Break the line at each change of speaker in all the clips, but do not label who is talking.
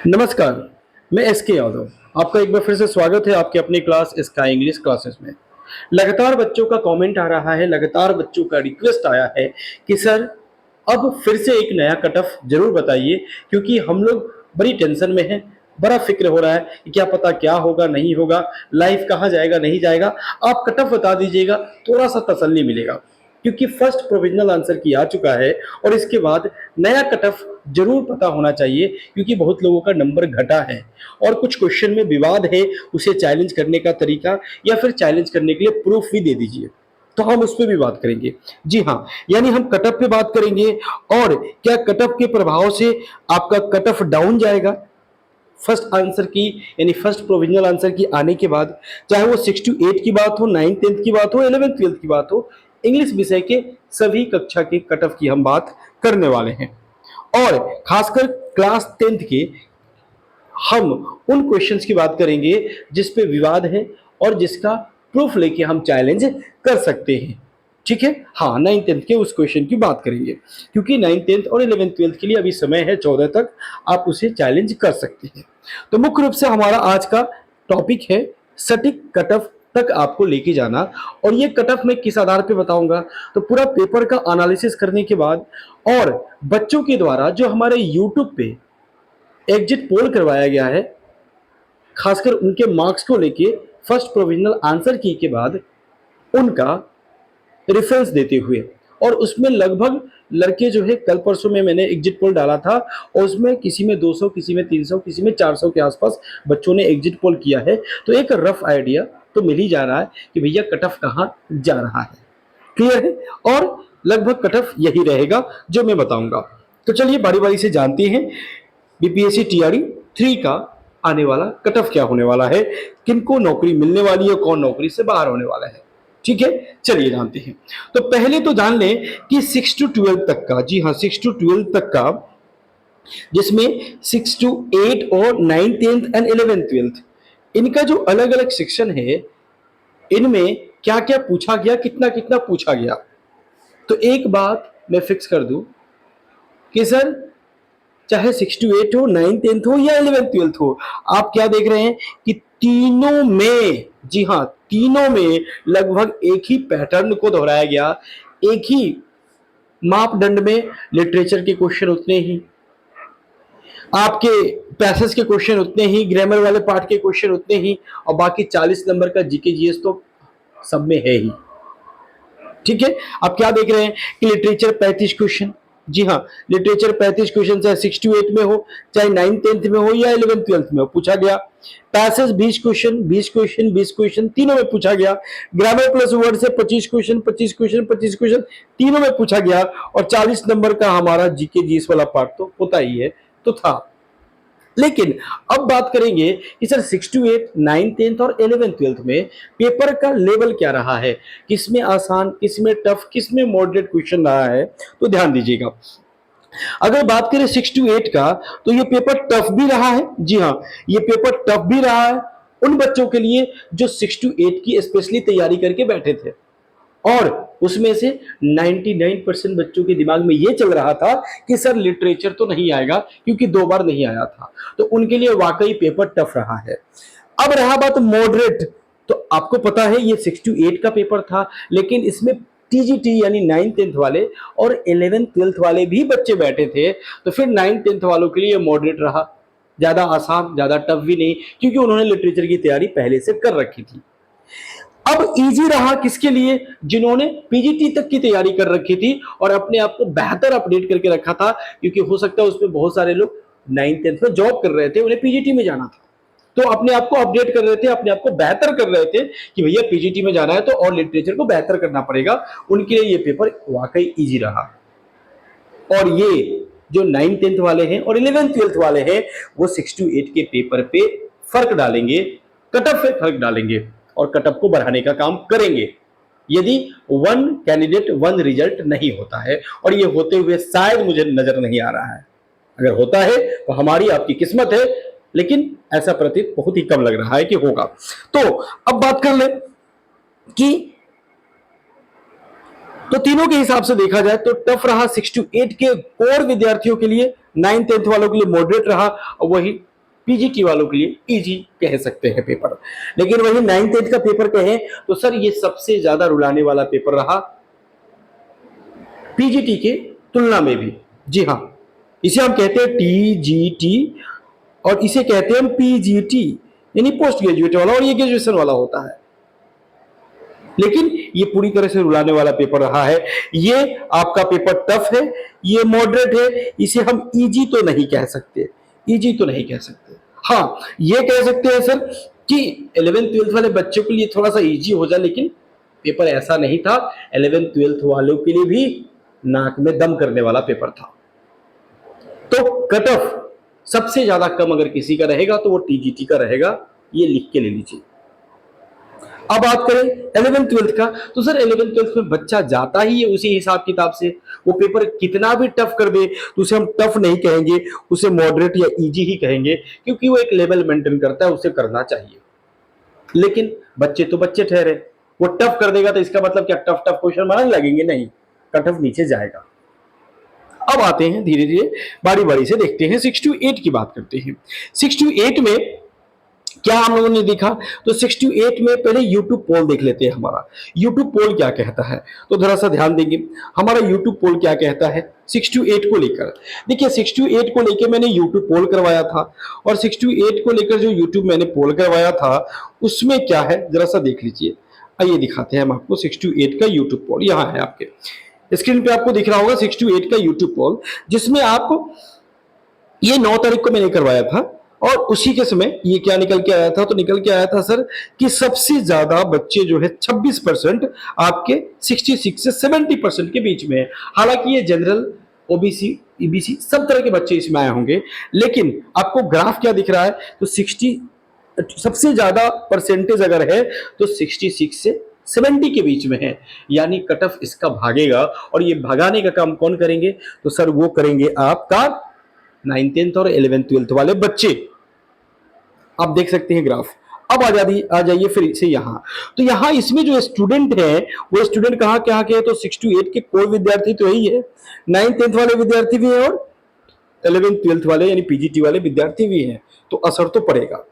नमस्कार, मैं एसके यादव। आपका एक बार फिर से स्वागत है आपके अपनी क्लास स्काई इंग्लिश क्लासेस में। लगातार बच्चों का कमेंट आ रहा है, लगातार बच्चों का रिक्वेस्ट आया है कि सर अब फिर से एक नया कट ऑफ ज़रूर बताइए, क्योंकि हम लोग बड़ी टेंशन में हैं, बड़ा फ़िक्र हो रहा है कि क्या पता क्या होगा, नहीं होगा, लाइफ कहाँ जाएगा, नहीं जाएगा। आप कट ऑफ बता दीजिएगा, थोड़ा-सा तसल्ली मिलेगा। क्योंकि फर्स्ट प्रोविजनल आंसर की आ चुका है और इसके बाद नया कट ऑफ जरूर पता होना चाहिए, क्योंकि बहुत लोगों का नंबर घटा है और कुछ क्वेश्चन में विवाद है। उसे चैलेंज करने का तरीका या फिर चैलेंज करने के लिए प्रूफ भी दे दीजिए, तो हम उस पर भी बात करेंगे। जी हाँ, यानी हम कट ऑफ पे बात करेंगे और क्या कट ऑफ के प्रभाव से आपका कट ऑफ डाउन जाएगा फर्स्ट आंसर की, यानी फर्स्ट प्रोविजनल आंसर की आने के बाद, चाहे वो 6 to 8 की बात हो, 9 10 की बात हो, 11 12 की बात हो, इंग्लिश विषय के सभी कक्षा के कट ऑफ की हम बात करने वाले हैं। और खासकर क्लास 10th के हम उन क्वेश्चंस की बात करेंगे जिस पे विवाद है और जिसका प्रूफ लेके हम चैलेंज कर सकते हैं। ठीक है, हाँ, 9 10 के उस क्वेश्चन की बात करेंगे, क्योंकि 9 10 और 11 12 के लिए अभी समय है 14 तक, आप उसे चैलेंज कर सकते हैं। तो मुख्य रूप से हमारा आज का टॉपिक है सटीक कट ऑफ तक आपको लेके जाना। और ये कट ऑफ मैं किस आधार पे बताऊंगा, तो पूरा पेपर का एनालिसिस करने के बाद और बच्चों के द्वारा जो हमारे यूट्यूब पे एग्जिट पोल करवाया गया है, खासकर उनके मार्क्स को लेके फर्स्ट प्रोविजनल आंसर की के बाद उनका रेफरेंस देते हुए, और उसमें लगभग लड़के जो है, कल परसों में मैंने एग्जिट पोल डाला था और उसमें किसी में 200, किसी में 300, किसी में 400 के आसपास बच्चों ने एग्जिट पोल किया है। तो एक रफ आइडिया तो मिल ही जा रहा है कि भैया कट ऑफ कहाँ जा रहा है। क्लियर है, और लगभग कट ऑफ यही रहेगा जो मैं बताऊंगा। तो चलिए बारी बारी से जानते हैं बीपीएससी टीआरई 3 का आने वाला कट ऑफ क्या होने वाला है, किनको नौकरी मिलने वाली है, कौन नौकरी से बाहर होने वाला है। ठीक है, चलिए जानते हैं। तो पहले तो जान लें कि 6 to 12 तक का, जी हाँ, 6 to 12 तक का, जिसमें 6 to 8 और 9 10th एंड 11 12th, इनका जो अलग अलग सेक्शन है, इनमें क्या क्या पूछा गया, कितना कितना पूछा गया। तो एक बात मैं फिक्स कर दूं कि सर चाहे 6 to 8 हो, 9 10th हो या 11 12th हो, आप क्या देख रहे हैं कि तीनों में, जी हाँ, तीनों में लगभग एक ही पैटर्न को दोहराया गया। एक ही मापदंड में लिटरेचर के क्वेश्चन उतने ही, आपके पैसेज के क्वेश्चन उतने ही, ग्रामर वाले पार्ट के क्वेश्चन उतने ही, और बाकी 40 नंबर का जीके जीएस तो सब में है ही। ठीक है, आप क्या देख रहे हैं कि लिटरेचर 35 क्वेश्चन, जी हाँ, लिटरेचर 35 क्वेश्चन, चाहे 6 to 8 में हो, चाहे 9 10th में हो या 11 12th में हो, पूछा गया। पैसेज 20 क्वेश्चन, 20 क्वेश्चन, 20 क्वेश्चन, तीनों में पूछा गया। ग्रामर प्लस वर्ड से 25 क्वेश्चन, 25 क्वेश्चन, 25 क्वेश्चन, तीनों में पूछा गया। और 40 नंबर का हमारा जीके जीएस वाला पार्ट तो होता ही है, तो था। लेकिन अब बात करेंगे कि सर 6 to 8, 9 10th और 11 12th में पेपर का लेवल क्या रहा है, किसमें आसान, किसमें टफ, किसमें मॉडरेट क्वेश्चन रहा है। तो ध्यान दीजिएगा, अगर बात करें 6 to 8 का, तो ये पेपर टफ भी रहा है। जी हाँ, ये पेपर टफ भी रहा है उन बच्चों के लिए जो 6 to 8 की स्पेशली तैयारी करके बैठे थे, और उसमें से 99% बच्चों के दिमाग में यह चल रहा था कि सर लिटरेचर तो नहीं आएगा, क्योंकि 2 बार नहीं आया था। तो उनके लिए वाकई पेपर टफ रहा है। अब रहा बात मॉडरेट, तो आपको पता है ये 6 to 8 का पेपर था, लेकिन इसमें टीजीटी यानी 9 10th वाले और 11 12th वाले भी बच्चे बैठे थे। तो फिर 9 10th वालों के लिए मॉडरेट रहा, ज्यादा आसान, ज्यादा टफ भी नहीं, क्योंकि उन्होंने लिटरेचर की तैयारी पहले से कर रखी थी। अब इजी रहा किसके लिए, जिन्होंने पीजीटी तक की तैयारी कर रखी थी और अपने आप को बेहतर अपडेट करके रखा था, क्योंकि हो सकता है उसमें बहुत सारे लोग 9 10th में जॉब कर रहे थे, उन्हें पीजीटी में जाना था, तो अपने आप को अपडेट कर रहे थे, अपने आप को बेहतर कर रहे थे कि भैया पीजीटी में जाना है तो और लिटरेचर को बेहतर करना पड़ेगा। उनके लिए ये पेपर वाकई इजी रहा। और ये जो 9 10th वाले हैं और 11 12th वाले हैं, वो 6 to 8 के पेपर पे फर्क डालेंगे, कटअप पे फर्क डालेंगे और कटअप को बढ़ाने का काम करेंगे, यदि वन कैंडिडेट वन रिजल्ट नहीं होता है। और ये होते हुए शायद मुझे नजर नहीं आ रहा है। अगर होता है तो हमारी आपकी किस्मत है, लेकिन ऐसा प्रतीत बहुत ही कम लग रहा है कि होगा। तो अब बात कर ले कि तो तीनों के हिसाब से देखा जाए तो टफ रहा 6 to 8 के कोर विद्यार्थियों के लिए, 9 10th वालों के लिए मॉडरेट रहा, और वही पीजीटी वालों के लिए इजी कह सकते हैं पेपर। लेकिन वही 9th 10th का पेपर कहें तो सर ये सबसे ज्यादा रुलाने वाला पेपर रहा पीजीटी के तुलना में भी। जी हाँ, इसे हम कहते हैं टीजीटी और इसे कहते हैं हम पीजीटी, यानी पोस्ट ग्रेजुएट वाला, और ये ग्रेजुएशन वाला होता है। लेकिन ये पूरी तरह से रुलाने वाला पेपर रहा है। ये आपका पेपर टफ है, ये मॉडरेट है, इसे हम इजी तो नहीं कह सकते, इजी तो नहीं कह सकते। हाँ, ये कह सकते हैं सर कि 11th 12th वाले बच्चों के लिए थोड़ा सा इजी हो जाए, लेकिन पेपर ऐसा नहीं था। 11th 12th वालों के लिए भी नाक में दम करने वाला पेपर था। तो कट ऑफ सबसे ज्यादा कम अगर किसी का रहेगा तो वो टीजीटी का रहेगा, ये लिख के ले लीजिए। अब बात करें 11th 12th का, तो सर 11th 12th में बच्चा जाता ही है उसी हिसाब किताब से। वो पेपर कितना भी टफ कर दे तो उसे हम टफ नहीं कहेंगे, उसे मॉडरेट या इजी ही कहेंगे, क्योंकि वो एक लेवल मेंटेन करता है, उसे करना चाहिए। लेकिन बच्चे तो बच्चे ठहरे, वो टफ कर देगा तो इसका मतलब क्या टफ टफ क्वेश्चन बनाने लगेंगे? नहीं, कट ऑफ नीचे जाएगा। अब आते हैं धीरे धीरे बारी बारी से देखते हैं 6 to 8 की बात करते हैं। 6 to 8 में क्या हम लोगों ने देखा, तो 6 to 8 में पहले YouTube पोल देख लेते हैं। हमारा YouTube पोल क्या कहता है, तो जरा सा ध्यान देंगे हमारा YouTube पोल क्या कहता है 6 to 8 को लेकर। देखिए 6 to 8 को लेकर मैंने YouTube पोल करवाया था, और 6 to 8 को लेकर जो YouTube मैंने पोल करवाया था उसमें क्या है जरा सा देख लीजिए। आइए दिखाते हैं हम आपको 6 to 8 का YouTube पोल। यहाँ है आपके स्क्रीन पे, आपको दिख रहा होगा 6 to 8 का YouTube पोल, जिसमें आप ये 9 तारीख को मैंने करवाया था, और उसी के समय ये क्या निकल के आया था, तो निकल के आया था सर कि सबसे ज्यादा बच्चे जो है 26% आपके 66 से 70% के बीच में है। हालांकि ये जनरल, ओबीसी, ईबीसी सब तरह के बच्चे इसमें आए होंगे, लेकिन आपको ग्राफ क्या दिख रहा है, तो 60 सबसे ज्यादा परसेंटेज अगर है तो 66 से 70 के बीच में है, यानी कट ऑफ इसका भागेगा। और ये भगाने का काम कौन करेंगे, तो सर वो करेंगे आपका 9th 10th और 11th 12th वाले बच्चे। आप देख सकते हैं ग्राफ। अब आ जाइए फिर से यहाँ, तो यहाँ इसमें जो स्टूडेंट है वो स्टूडेंट कहाँ कहाँ के है, तो 6 to 8 के कोई विद्यार्थी तो यही है, 9th 10th वाले विद्यार्थी भी है और 11th 12th वाले यानी पीजीटी वाले विद्यार्थी भी हैं, तो असर तो पड़ेगा।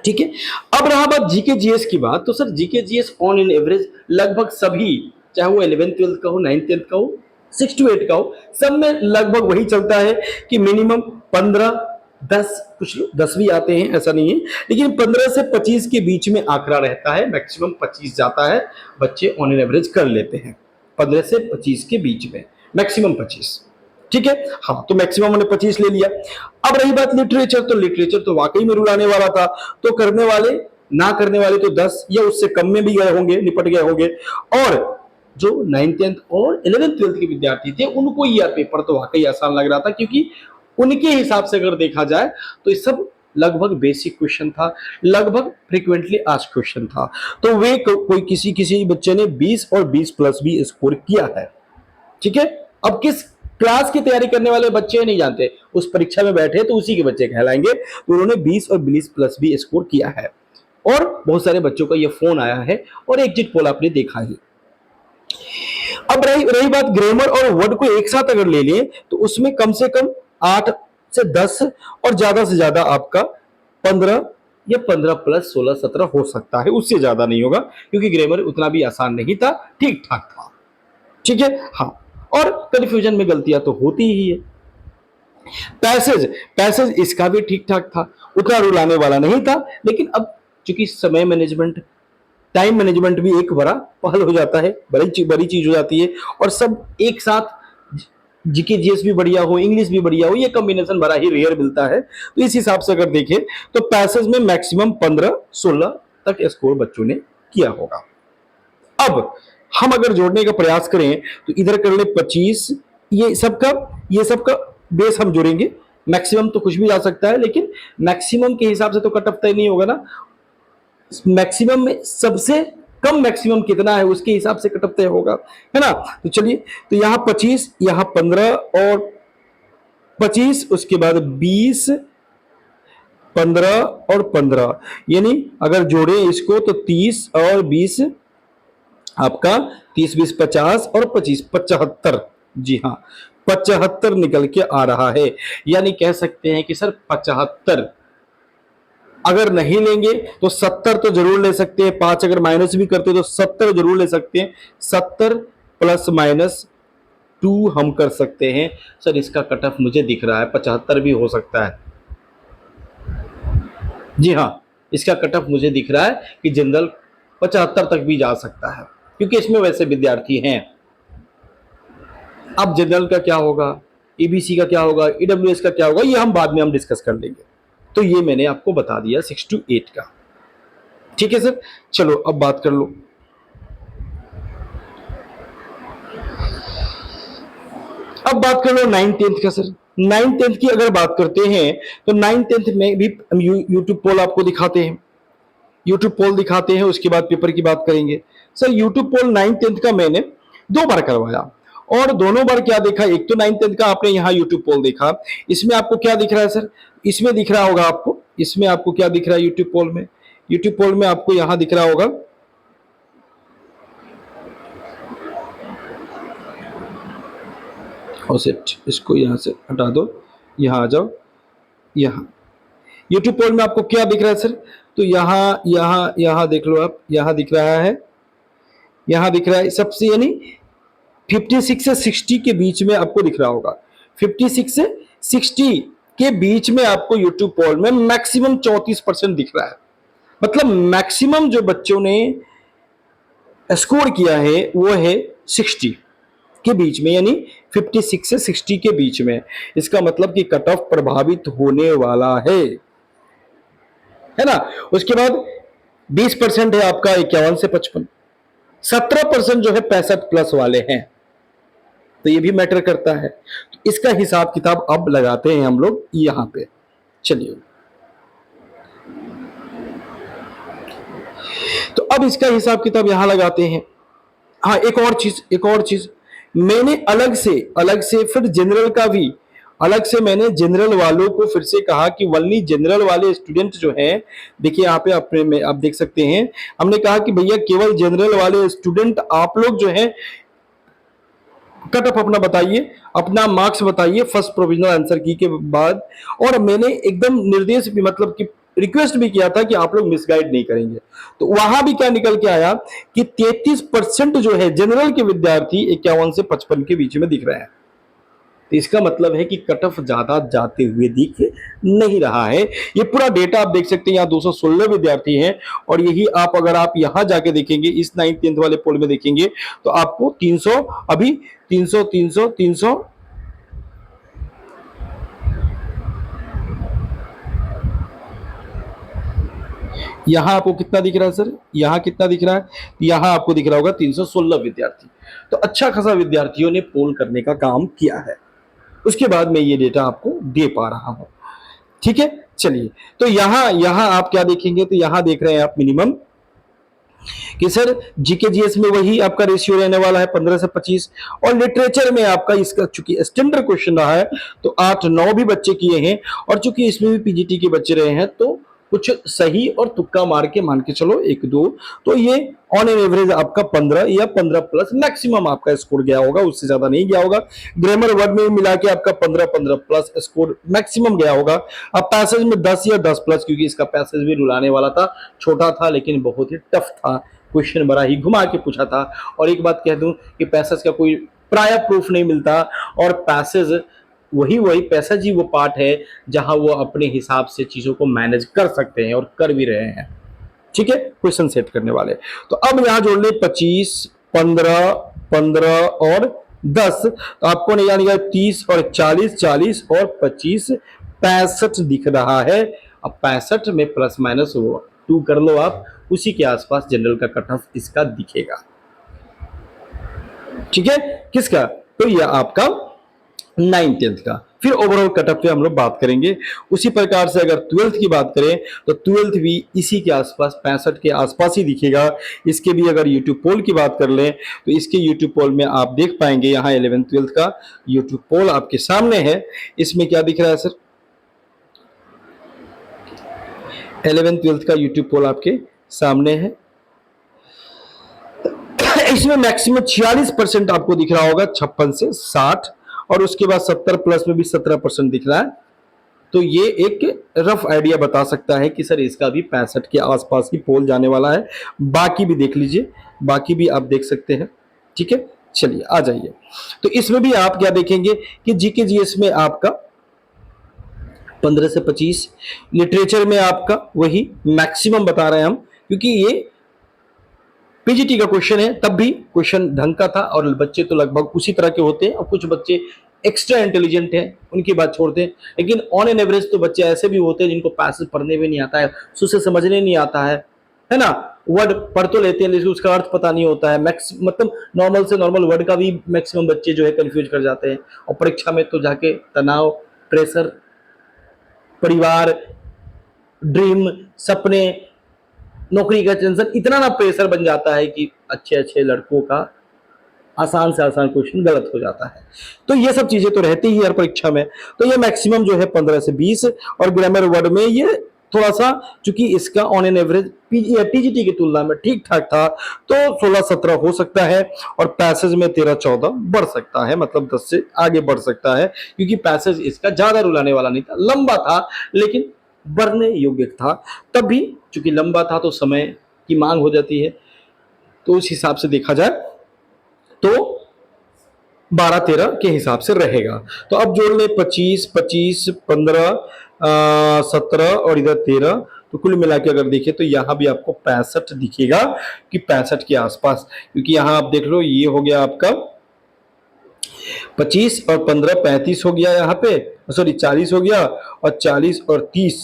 ठीक है, अब रहा बात जीके जीएस की बात, तो sir GK GS on in average लगभग सभी, चाहे वो 11th 12th का हो, 9th 10th का हो, 6 to 8 का हो, सब में लगभग वही चलता है कि मिनिमम 15, 10, कुछ लोग 10 भी आते हैं, ऐसा नहीं है, लेकिन 15 से 25 के बीच में आंकड़ा रहता है, मैक्सिमम 25 जाता है, बच्चे ऑन एन एवरेज कर लेते हैं 15 से 25 के बीच में, मैक्सिमम 25। ठीक है, हाँ, तो मैक्सिमम हमने 25 ले लिया। अब रही बात लिटरेचर, तो लिटरेचर तो वाकई में रुलाने वाला था, तो करने वाले ना करने वाले तो 10 या उससे कम में भी गए होंगे, निपट गए होंगे। और जो 9th 10th और 11th 12th के विद्यार्थी थे उनको यह पेपर तो वाकई आसान लग रहा था, क्योंकि उनके हिसाब से अगर देखा जाए तो ये सब लगभग बेसिक क्वेश्चन था, लगभग फ्रीक्वेंटली आस्क्ड क्वेश्चन था। तो वे कोई किसी बच्चे ने 20 और 20 प्लस भी स्कोर किया है। ठीक है, अब किस क्लास की तैयारी करने वाले बच्चे नहीं जानते, उस परीक्षा में बैठे तो उसी के बच्चे कहलाएंगे, तो उन्होंने 20 और 20 प्लस भी स्कोर किया है। और बहुत सारे बच्चों का ये फोन आया है और एग्जिट पोल आपने देखा ही। अब रही बात ग्रामर और वर्ड को एक साथ अगर ले लें तो उसमें कम से कम 8 से 10 और ज्यादा से ज्यादा आपका 15 या 15 प्लस 16 17 हो सकता है, उससे ज्यादा नहीं होगा, क्योंकि ग्रामर उतना भी आसान नहीं था, ठीक ठाक था। ठीक है, हाँ, और कंफ्यूजन में गलतियां तो होती ही है। पैसेज इसका भी ठीक ठाक था, उतना रुलाने वाला नहीं था, लेकिन अब चूंकि समय मैनेजमेंट, टाइम मैनेजमेंट भी एक बड़ा पहल हो जाता है, बड़ी चीज हो जाती है, और सब एक साथ जीके जीएस भी बढ़िया हो, इंग्लिश भी बढ़िया हो, ये कॉम्बिनेशन बड़ा ही रेयर मिलता है। तो इस हिसाब से अगर देखें तो पैसेज में मैक्सिमम 15-16 तक स्कोर बच्चों ने किया होगा। अब हम अगर जोड़ने का प्रयास करें तो इधर कर ले 25, ये सबका बेस हम जोड़ेंगे, मैक्सिमम तो कुछ भी जा सकता है, लेकिन मैक्सिमम के हिसाब से तो कट ऑफ तय नहीं होगा ना, मैक्सिमम में सबसे कम मैक्सिमम कितना है उसके हिसाब से कट ऑफ तय होगा, है ना। तो चलिए, तो यहाँ 25, यहाँ 15 और 25, उसके बाद 20, 15 और 15, यानी अगर जोड़े इसको तो 30 और 20, आपका 30 20 50 और 25 75। जी हाँ, 75 निकल के आ रहा है, यानी कह सकते हैं कि सर 75 अगर नहीं लेंगे तो 70 तो जरूर ले सकते हैं, 5 अगर माइनस भी करते हैं तो 70 जरूर ले सकते हैं। 70 प्लस माइनस 2 हम कर सकते हैं। सर इसका कट ऑफ मुझे दिख रहा है 75 भी हो सकता है। जी हाँ, इसका कट ऑफ मुझे दिख रहा है कि जनरल 75 तक भी जा सकता है, क्योंकि इसमें वैसे विद्यार्थी हैं। अब जनरल का क्या होगा, ईबीसी का क्या होगा, ईडब्ल्यूएस का क्या होगा, ये हम बाद में हम डिस्कस कर लेंगे। तो ये मैंने आपको बता दिया 6 to 8 का। ठीक है सर, चलो अब बात कर लो। अब बात कर लो 9th-10th का। सर 9th-10th की अगर बात करते हैं तो 9th-10th में भी हम यूट्यूब पोल आपको दिखाते हैं, यूट्यूब पोल दिखाते हैं, उसके बाद पेपर की बात करेंगे। सर यूट्यूब पोल 9th-10th का मैंने 2 बार करवाया, और दोनों बार क्या देखा, एक तो 9th-10th का आपने यहाँ यूट्यूब पोल देखा, इसमें आपको क्या दिख रहा है सर, इसमें दिख रहा होगा आपको, इसमें आपको क्या दिख रहा है यूट्यूब पोल में, यूट्यूब पोल में आपको यहाँ दिख रहा होगा ऑसेट, इसको यहाँ से हटा दो, यहाँ आ जाओ, यहाँ यूट्यूब पोल में आपको क्या दिख रहा है सर, तो यहाँ यहाँ यहाँ देख लो आप, यहाँ दिख रहा है, यहाँ दिख रहा है सबसे, यानी 56 से 60 के बीच में आपको दिख रहा होगा, 56 से 60 के बीच में आपको यूट्यूब पोल में मैक्सिमम 34% दिख रहा है। मतलब मैक्सिमम जो बच्चों ने स्कोर किया है वो है 60 के बीच में, यानी 56 से 60 के बीच में। इसका मतलब कि कट ऑफ प्रभावित होने वाला है ना। उसके बाद 20% है आपका 51 से 55, 17% जो है 65 प्लस वाले हैं, तो ये भी मैटर करता है। तो इसका हिसाब किताब अब लगाते हैं हम लोग यहां पे। चलिए, तो अब इसका हिसाब किताब यहां लगाते हैं। हाँ, एक और चीज मैंने अलग से फिर जनरल का भी अलग से मैंने जनरल वालों को फिर से कहा कि वनली जनरल वाले स्टूडेंट जो हैं, देखिए यहाँ पे अपने में आप देख सकते हैं, हमने कहा कि भैया केवल जनरल वाले स्टूडेंट आप लोग जो है कट ऑफ अपना बताइए, अपना मार्क्स बताइए फर्स्ट प्रोविजनल आंसर की के बाद। और मैंने एकदम निर्देश भी, मतलब कि रिक्वेस्ट भी किया था कि आप लोग मिसगाइड नहीं करेंगे। तो वहां भी क्या निकल के आया कि 33% जो है जनरल के विद्यार्थी 51 से 55 के बीच में दिख रहे हैं। तो इसका मतलब है कि कट ऑफ ज्यादा जाते हुए दिख नहीं रहा है। ये पूरा डेटा आप देख सकते हैं, यहाँ 216 विद्यार्थी हैं, और यही आप अगर आप यहां जाके देखेंगे, इस 9th-10th वाले पोल में देखेंगे, तो आपको 300, अभी 300 300 300 यहां आपको कितना दिख रहा है सर, यहां कितना दिख रहा है, यहां आपको दिख रहा होगा 316 विद्यार्थी। तो अच्छा खासा विद्यार्थियों ने पोल करने का काम किया है। उसके बाद मैं ये डेटा आपको दे पा रहा हूं। ठीक है, चलिए, तो यहां आप क्या देखेंगे, तो यहां देख रहे हैं आप मिनिमम कि सर जीके जीएस में वही आपका रेशियो रहने वाला है 15 से 25, और लिटरेचर में आपका इसका चूंकि स्टैंडर्ड क्वेश्चन रहा है तो 8-9 भी बच्चे किए हैं, और चूंकि इसमें भी पीजीटी के बच्चे रहे हैं तो कुछ सही और तुक्का मार के मान के चलो 1-2, तो ये ऑन एन एवरेज आपका 15 या 15 प्लस मैक्सिमम आपका स्कोर गया होगा, उससे ज्यादा नहीं गया होगा। ग्रामर वर्ड में मिला के आपका 15 प्लस स्कोर मैक्सिमम गया होगा। अब पैसेज में 10 या 10 प्लस, क्योंकि इसका पैसेज भी रुलाने वाला था, छोटा था लेकिन बहुत ही टफ था, क्वेश्चन बड़ा ही घुमा के पूछा था। और एक बात कह दूं कि पैसेज का कोई प्राय प्रूफ नहीं मिलता, और पैसेज वही पैसेज ही वो पार्ट है जहां वो अपने हिसाब से चीजों को मैनेज कर सकते हैं और कर भी रहे हैं। ठीक है, क्वेश्चन सेट करने वाले। तो अब यहां जोड़ ले 25, 15, 15 और 10, तो आपको नहीं यानी 30 और 40, 40 और 25, 65 दिख रहा है। अब 65 में प्लस माइनस 2 कर लो आप, उसी के आसपास जनरल का कट ऑफ इसका दिखेगा। ठीक है, किसका, तो यह आपका 9th-10th का। फिर ओवरऑल कट ऑफ पे हम लोग बात करेंगे। उसी प्रकार से अगर 12th की बात करें तो 12th भी इसी के आसपास 65 के आसपास ही दिखेगा। इसके भी अगर यूट्यूब पोल की बात कर लें तो इसके यूट्यूब पोल में आप देख पाएंगे, यहाँ 11th-12th का यूट्यूब पोल आपके सामने है। इसमें क्या दिख रहा है सर, 11th-12th का यूट्यूब पोल आपके सामने है। इसमें मैक्सिमम 46% आपको दिख रहा होगा, 56 से 60, और उसके बाद 70 प्लस में भी 17% दिख रहा है। तो ये एक रफ आइडिया बता सकता है कि सर इसका भी 65 के आसपास ही पोल जाने वाला है। बाकी भी देख लीजिए, बाकी भी आप देख सकते हैं। ठीक है, चलिए आ जाइए। तो इसमें भी आप क्या देखेंगे कि जीके जीएस में आपका 15 से 25, लिटरेचर में आपका वही मैक्सिमम बता रहे हैं हम, क्योंकि ये पीजीटी का क्वेश्चन है, तब भी क्वेश्चन ढंग का था और बच्चे तो लगभग उसी तरह के होते हैं। और कुछ बच्चे एक्स्ट्रा इंटेलिजेंट हैं, उनकी बात छोड़ते हैं, लेकिन ऑन एन एवरेज तो बच्चे ऐसे भी होते हैं जिनको पैसेज पढ़ने में नहीं आता है, उसे समझने नहीं आता है ना। वर्ड पढ़ तो लेते हैं लेकिन उसका अर्थ पता नहीं होता है। मतलब नॉर्मल से नॉर्मल वर्ड का भी मैक्सिमम बच्चे जो है कंफ्यूज कर जाते हैं। और परीक्षा में तो जाके तनाव, प्रेशर, परिवार, ड्रीम, सपने, नौकरी का टेंशन, इतना ना प्रेशर बन जाता है कि अच्छे अच्छे लड़कों का आसान से आसान क्वेश्चन गलत हो जाता है। तो ये सब चीजें तो रहती ही हर परीक्षा में। तो ये मैक्सिमम जो है 15 से 20, और ग्रामर वर्ड में ये थोड़ा सा, चूंकि इसका ऑन एन एवरेज टीजीटी की तुलना में ठीक ठाक था, तो 16-17 हो सकता है। और पैसेज में 13-14 बढ़ सकता है, मतलब 10 से आगे बढ़ सकता है, क्योंकि पैसेज इसका ज्यादा रुलाने वाला नहीं था, लंबा था लेकिन बढ़ने योग्य था। तब भी चूंकि लंबा था तो समय की मांग हो जाती है, तो उस हिसाब से देखा जाए तो 12-13 के हिसाब से रहेगा। तो अब जोड़ ले 25, 15, 17 और इधर 13, तो कुल मिला के अगर देखें तो यहाँ भी आपको 65 दिखेगा कि 65 के आसपास, क्योंकि यहाँ आप देख लो ये हो गया आपका 25 और 15 35 हो गया, यहाँ पे सॉरी 40 हो गया, और 40 और 30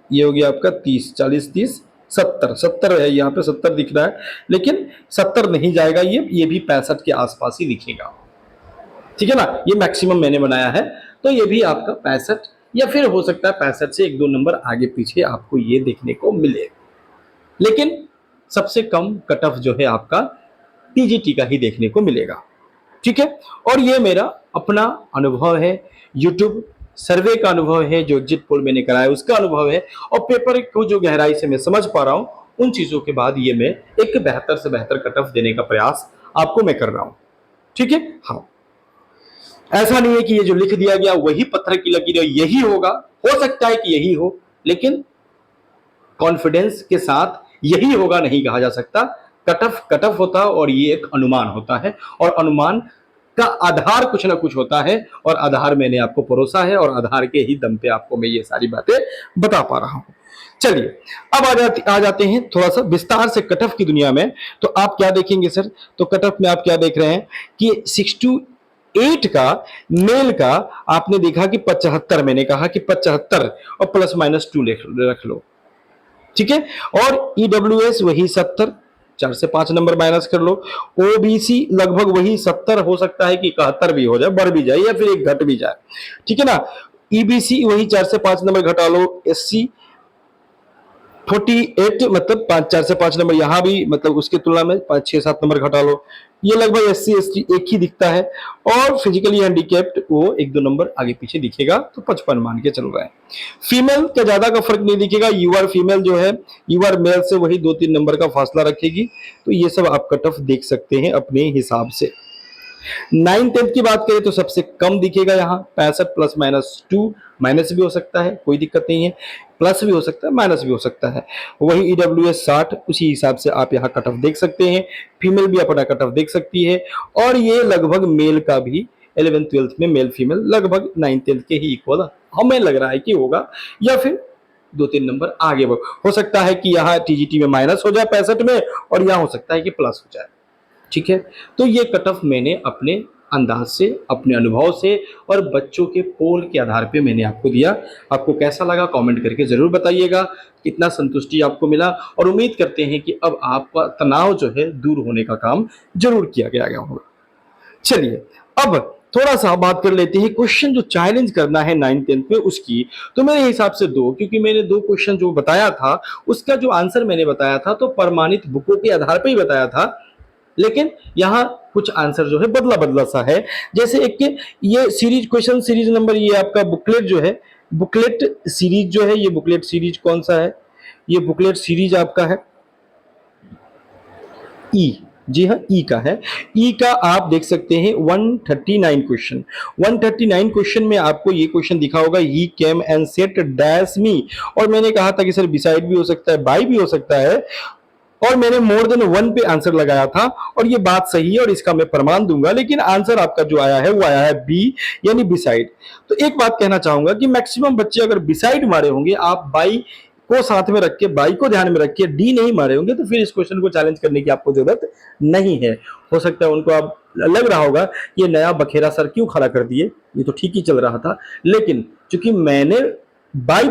ये हो गया आपका 30, 40 30 70 है, यहाँ पे 70 दिख रहा है, लेकिन 70 नहीं जाएगा, ये भी 65 के आसपास ही दिखेगा। ठीक है ना, ये मैक्सिमम मैंने बनाया है, तो ये भी आपका 65 या फिर हो सकता है 65 से 1-2 नंबर आगे पीछे आपको ये देखने को मिले। लेकिन सबसे कम कट ऑफ जो है आपका टीजीटी का ही देखने को मिलेगा। ठीक है, और ये मेरा अपना अनुभव है, यूट्यूब सर्वे का अनुभव है, जो एग्जिट पोल मैंने कराया उसका अनुभव है, और पेपर को जो गहराई से मैं समझ पा रहा हूं, उन चीजों के बाद ये मैं एक बेहतर से बेहतर कट ऑफ देने का प्रयास आपको मैं कर रहा हूं। ठीक है, हाँ, ऐसा नहीं है कि ये जो लिख दिया गया वही पत्थर की लकीर यही होगा, हो सकता है कि यही हो, लेकिन कॉन्फिडेंस के साथ यही होगा नहीं कहा जा सकता। कट ऑफ होता है और ये एक अनुमान होता है, और अनुमान का आधार कुछ ना कुछ होता है, और आधार मैंने आपको परोसा है, और आधार के ही दम पे आपको मैं ये सारी बातें बता पा रहा हूं। चलिए अब आ जाते हैं थोड़ा सा विस्तार से कट ऑफ की दुनिया में। तो आप क्या देखेंगे सर, तो कट ऑफ में आप क्या देख रहे हैं कि 6 to 8 का मेल का आपने देखा कि 75, मैंने कहा कि 75 और +-2 रख लो। ठीक है, और ईडब्ल्यूएस वही 70, 4 से 5 नंबर माइनस कर लो। ओबीसी लगभग वही 70, हो सकता है कि 71 भी हो जाए, बढ़ भी जाए, या फिर एक घट भी जाए। ठीक है ना, ईबीसी वही 4 से 5 नंबर घटा लो। एससी 48, मतलब 4 से 5 नंबर यहाँ भी, मतलब उसकी तुलना में 5-6-7 नंबर घटा लो। ये लगभग एससी एसटी एक ही दिखता है, और फिजिकली हैंडीकैप्ड वो 1-2 नंबर आगे पीछे दिखेगा, तो 55 मान के चल रहा है। फीमेल का ज्यादा का फर्क नहीं दिखेगा, यूआर फीमेल जो है यूआर मेल से वही 2-3 नंबर का फासला रखेगी। तो ये सब आप कट ऑफ देख सकते हैं अपने हिसाब से। 9-10 की बात करें तो सबसे कम दिखेगा यहाँ 65 +-2, माइनस भी हो सकता है, कोई दिक्कत नहीं है, प्लस भी हो सकता है, माइनस भी हो सकता है। वही ईडब्ल्यूएस 60, उसी हिसाब से आप यहाँ कट ऑफ देख सकते हैं। फीमेल भी अपना कट ऑफ देख सकती है, और ये लगभग मेल का भी 11th-12th में मेल फीमेल लगभग 9th-10th के ही इक्वल हमें लग रहा है कि होगा, या फिर 2-3 नंबर आगे हो सकता है कि यहाँ टीजीटी में माइनस हो जाए 65 में, और यहाँ हो सकता है कि प्लस हो जाए। ठीक है, तो ये कट ऑफ मैंने अपने अंदाज से, अपने अनुभव से और बच्चों के पोल के आधार पे मैंने आपको दिया। आपको कैसा लगा कमेंट करके जरूर बताइएगा, कितना संतुष्टि आपको मिला, और उम्मीद करते हैं कि अब आपका तनाव जो है दूर होने का काम जरूर किया गया होगा। चलिए अब थोड़ा सा बात कर लेते हैं क्वेश्चन जो चैलेंज करना है 9th-10th में उसकी। तो मेरे हिसाब से 2, क्योंकि मैंने 2 क्वेश्चन जो बताया था उसका जो आंसर मैंने बताया था तो प्रमाणित बुकों के आधार पर ही बताया था, लेकिन यहाँ कुछ आंसर जो है बदला बदला सा है। जैसे एक ये सीरीज, क्वेश्चन सीरीज नंबर, ये आपका बुकलेट जो है, बुकलेट सीरीज जो है, ये बुकलेट सीरीज कौन सा है, ये बुकलेट सीरीज आपका है ई, जी हाँ, ई का है। ई का आप देख सकते हैं 139 क्वेश्चन। 139 क्वेश्चन में आपको ये क्वेश्चन दिखा होगा, he came and sat dash me. और मैंने कहा था कि सर बिसाइड भी हो सकता है, बाई भी हो सकता है, और मैंने मोर देन वन पे आंसर लगाया था, और ये बात सही है और इसका मैं प्रमाण दूंगा। लेकिन आंसर आपका जो आया है वो आया है बी, यानी बिसाइड। तो एक बात कहना चाहूंगा कि मैक्सिमम बच्चे अगर बिसाइड मारे होंगे, आप बाई को साथ में रख के, बाई को ध्यान में रख के डी नहीं मारे होंगे, तो फिर इस क्वेश्चन को चैलेंज करने की आपको जरूरत नहीं है। हो सकता है उनको अब लग रहा होगा ये नया बखेरा सर क्यों खड़ा कर दिए, ये तो ठीक ही चल रहा था। लेकिन चूंकि मैंने बाई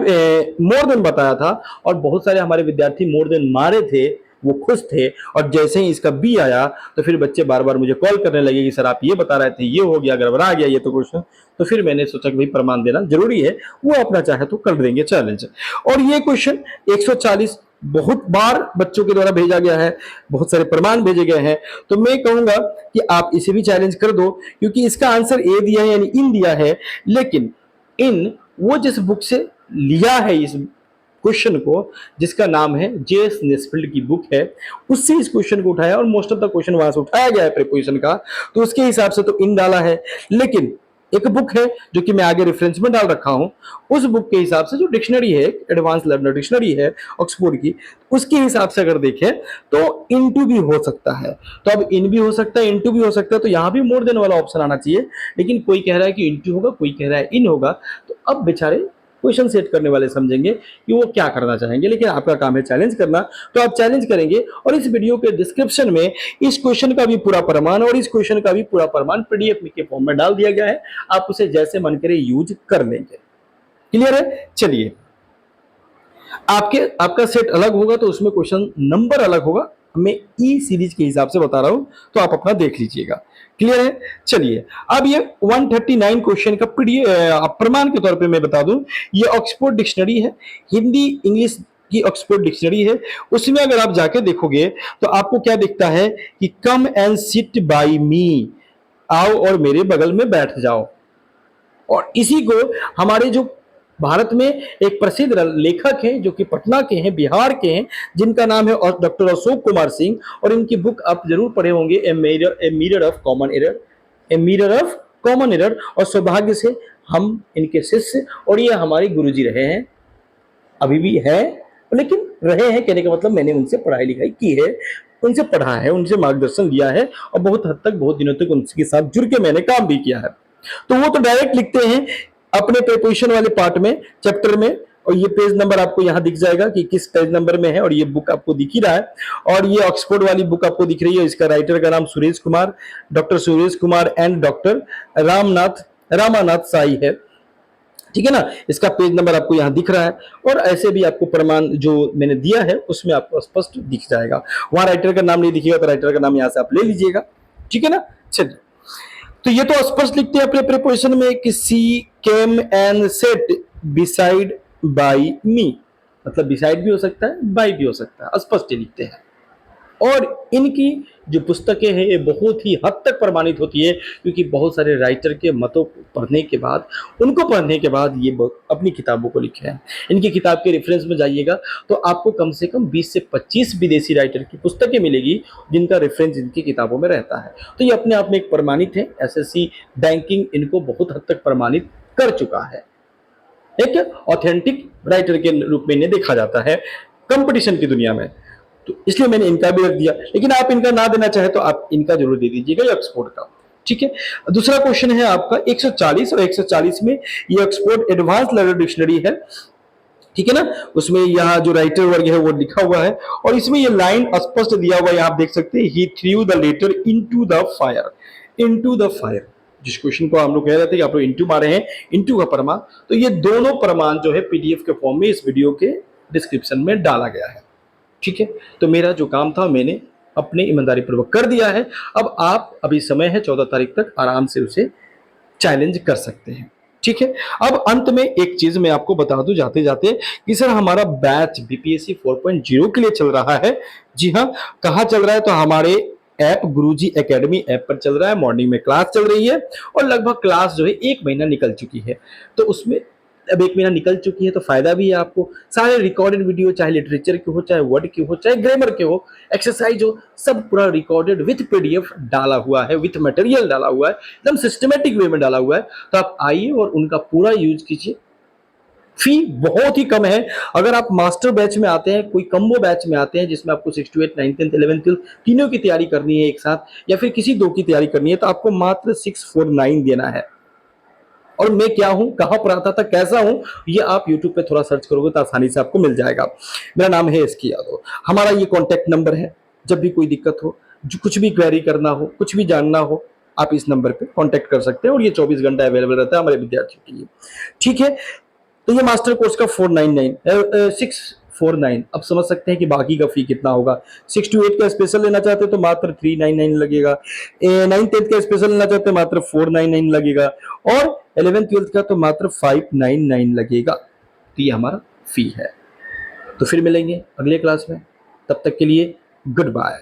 मोर देन बताया था और बहुत सारे हमारे विद्यार्थी मोर देन मारे थे, वो खुश थे, और जैसे ही इसका बी आया तो फिर बच्चे बार बार मुझे कॉल करने लगे कि सर आप ये बता रहे थे, ये हो गया, गड़बड़ा गया ये तो क्वेश्चन। तो फिर मैंने सोचा कि भाई प्रमाण देना जरूरी है, वो अपना चाहे तो कर देंगे चैलेंज। और ये क्वेश्चन 140 बहुत बार बच्चों के द्वारा भेजा गया है, बहुत सारे प्रमाण भेजे गए हैं, तो मैं कहूंगा कि आप इसे भी चैलेंज कर दो, क्योंकि इसका आंसर ए दिया है यानी इन दिया है। लेकिन इन वो जिस बुक से लिया है इस क्वेश्चन को, जिसका नाम है जेएस नेस्फील्ड की बुक है, उससे इस क्वेश्चन को उठाया और मोस्ट ऑफ द क्वेश्चन वहां से उठाया गया है प्रीपोजिशन का, तो उसके हिसाब से तो इन डाला है। लेकिन एक बुक है जो कि मैं आगे रेफरेंस में डाल रखा हूं, उस बुक के हिसाब से जो डिक्शनरी है, एडवांस लर्नर डिक्शनरी है ऑक्सफोर्ड की, उसके हिसाब से अगर देखें तो इनटू भी हो सकता है। तो अब इन भी हो सकता है, इनटू भी हो सकता है, तो यहां भी मोर देन वाला ऑप्शन आना चाहिए। लेकिन कोई कह रहा है कि इनटू होगा, कोई कह रहा है इन होगा, तो अब बेचारे क्वेश्चन सेट करने वाले समझेंगे कि वो क्या करना चाहेंगे। लेकिन आपका काम है चैलेंज करना, तो आप चैलेंज करेंगे, और इस वीडियो के डिस्क्रिप्शन में इस क्वेश्चन का भी पूरा प्रमाण और इस क्वेश्चन का भी पूरा प्रमाण पीडीएफ के फॉर्म में डाल दिया गया है, आप उसे जैसे मन करे यूज कर लेंगे। क्लियर है? चलिए, आपका सेट अलग होगा तो उसमें क्वेश्चन नंबर अलग होगा, मैं ई सीरीज के हिसाब से बता रहा हूं, तो आप अपना देख लीजिएगा। क्लियर है? चलिए, अब ये 139 क्वेश्चन का प्रमाण के तौर पे मैं बता दूं, ये ऑक्सफोर्ड डिक्शनरी है, हिंदी इंग्लिश की ऑक्सफोर्ड डिक्शनरी है। उसमें अगर आप जाके देखोगे तो आपको क्या दिखता है कि कम एंड सिट बाई मी, आओ और मेरे बगल में बैठ जाओ। और इसी को हमारे जो भारत में एक प्रसिद्ध लेखक हैं जो कि पटना के हैं, बिहार के हैं, जिनका नाम है डॉक्टर अशोक कुमार सिंह, और इनकी बुक आप जरूर पढ़े होंगे, a mirror of common error, a mirror of common error. और सौभाग्य से हम इनके शिष्य और ये हमारे गुरुजी रहे हैं, अभी भी है, लेकिन रहे हैं कहने का मतलब मैंने उनसे पढ़ाई लिखाई की है, उनसे पढ़ा है, उनसे मार्गदर्शन लिया है, और बहुत हद तक बहुत दिनों तक उनके साथ जुड़ के मैंने काम भी किया है। तो वो तो डायरेक्ट लिखते हैं अपने प्रीपोजिशन वाले पार्ट में, चैप्टर में, और ये पेज नंबर आपको यहां दिख जाएगा कि किस पेज नंबर में है, और ये बुक आपको दिख ही रहा है। और ये ऑक्सफोर्ड वाली बुक आपको दिख रही है, इसका राइटर का नाम Suresh Kumar, doctor Suresh Kumar and doctor Ramanath Sai है। ठीक है ना? इसका पेज नंबर आपको यहां दिख रहा है, और ऐसे भी आपको प्रमाण जो मैंने दिया है उसमें आपको स्पष्ट दिख जाएगा। वहां राइटर का नाम नहीं दिखेगा तो राइटर का नाम यहां से आप ले लीजिएगा। ठीक है ना? चलिए, तो ये तो स्पष्ट लिखते हैं अपने प्रीपोजिशन में कि she came and sat beside by me, मतलब बिसाइड भी हो सकता है, बाई भी हो सकता है, स्पष्ट ही लिखते हैं। और इनकी जो पुस्तकें हैं ये बहुत ही हद तक प्रमाणित होती है, क्योंकि बहुत सारे राइटर के मतों को पढ़ने के बाद, उनको पढ़ने के बाद ये अपनी किताबों को लिखे हैं। इनकी किताब के रेफरेंस में जाइएगा तो आपको कम से कम 20 से 25 विदेशी राइटर की पुस्तकें मिलेगी जिनका रेफरेंस इनकी किताबों में रहता है। तो ये अपने आप में एक प्रमाणित है, एसएससी बैंकिंग इनको बहुत हद तक प्रमाणित कर चुका है, एक ऑथेंटिक राइटर के रूप में इन्हें देखा जाता है कंपटीशन की दुनिया में। तो इसलिए मैंने इनका भी रख दिया, लेकिन आप इनका ना देना चाहे तो आप इनका जरूर दे दीजिएगा, ऑक्सफोर्ड का। ठीक है, दूसरा क्वेश्चन है आपका 140, और 140 में ये ऑक्सफोर्ड एडवांस लर्नर डिक्शनरी है। ठीक है ना? उसमें यहाँ जो राइटर वर्ग है वो लिखा हुआ है, और इसमें ये लाइन स्पष्ट दिया हुआ है, आप देख सकते हैं, he threw the letter into the fire, into the fire. जिस क्वेश्चन को हम लोग कह रहे थे कि आप लोग इंटू मारे हैं, इंटू का प्रमाण, तो ये दोनों प्रमाण जो है पीडीएफ के फॉर्म में इस वीडियो के डिस्क्रिप्शन में डाला गया है। ठीक है, तो मेरा जो काम था मैंने अपने ईमानदारी पूर्वक कर दिया है। अब आप, अभी समय है 14 तारीख तक, आराम से उसे चैलेंज कर सकते हैं। ठीक है, अब अंत में एक चीज मैं आपको बता दूं जाते जाते कि सर हमारा बैच बीपीएससी 4.0 के लिए चल रहा है। जी हाँ, कहाँ चल रहा है? तो हमारे ऐप गुरुजी एकेडमी ऐप पर चल रहा है। मॉर्निंग में क्लास चल रही है, और लगभग क्लास जो है 1 महीना निकल चुकी है। तो उसमें अब 1 महीना निकल चुकी है तो फायदा भी है आपको। सारे रिकॉर्डेड वीडियो चाहे लिटरेचर के हो, चाहे वर्ड के हो, चाहे ग्रामर के हो, एक्सरसाइज हो, सब पूरा रिकॉर्डेड विथ पीडीएफ डाला हुआ है, विथ मटेरियल डाला हुआ है, एकदम सिस्टमेटिक वे में डाला हुआ है। तो आप आइए और उनका पूरा यूज कीजिए। फी बहुत ही कम है। अगर आप मास्टर बैच में आते हैं, कोई कम्बो बैच में आते हैं जिसमें आपको 6 to 8, 9, 10, 11, 12 तीनों की तैयारी करनी है एक साथ, या फिर किसी दो की तैयारी करनी है, तो आपको मात्र 649 देना है। और मैं क्या हूं, कहां पर आता था, कैसा हूं, ये आप YouTube पे थोड़ा सर्च करोगे तो आसानी से आपको मिल जाएगा। मेरा नाम है एसके यादव। हमारा ये कॉन्टैक्ट नंबर है। जब भी कोई दिक्कत हो, जो कुछ भी क्वेरी करना हो, कुछ भी जानना हो, आप इस नंबर पे कॉन्टैक्ट कर सकते हैं और ये 24 घंटा अवेलेबल रहता है हमारे विद्यार्थियों के लिए। ठीक है, तो ये मास्टर कोर्स का 649 अब समझ सकते हैं कि बाकी का फी कितना होगा। 6 to 8 का स्पेशल लेना चाहते हैं तो मात्र 399 लगेगा। 9th 10th का स्पेशल लेना चाहते हैं मात्र 499 लगेगा, और 11th 12th का तो मात्र 599 लगेगा। तो ये हमारा फी है। तो फिर मिलेंगे अगले क्लास में, तब तक के लिए गुड बाय।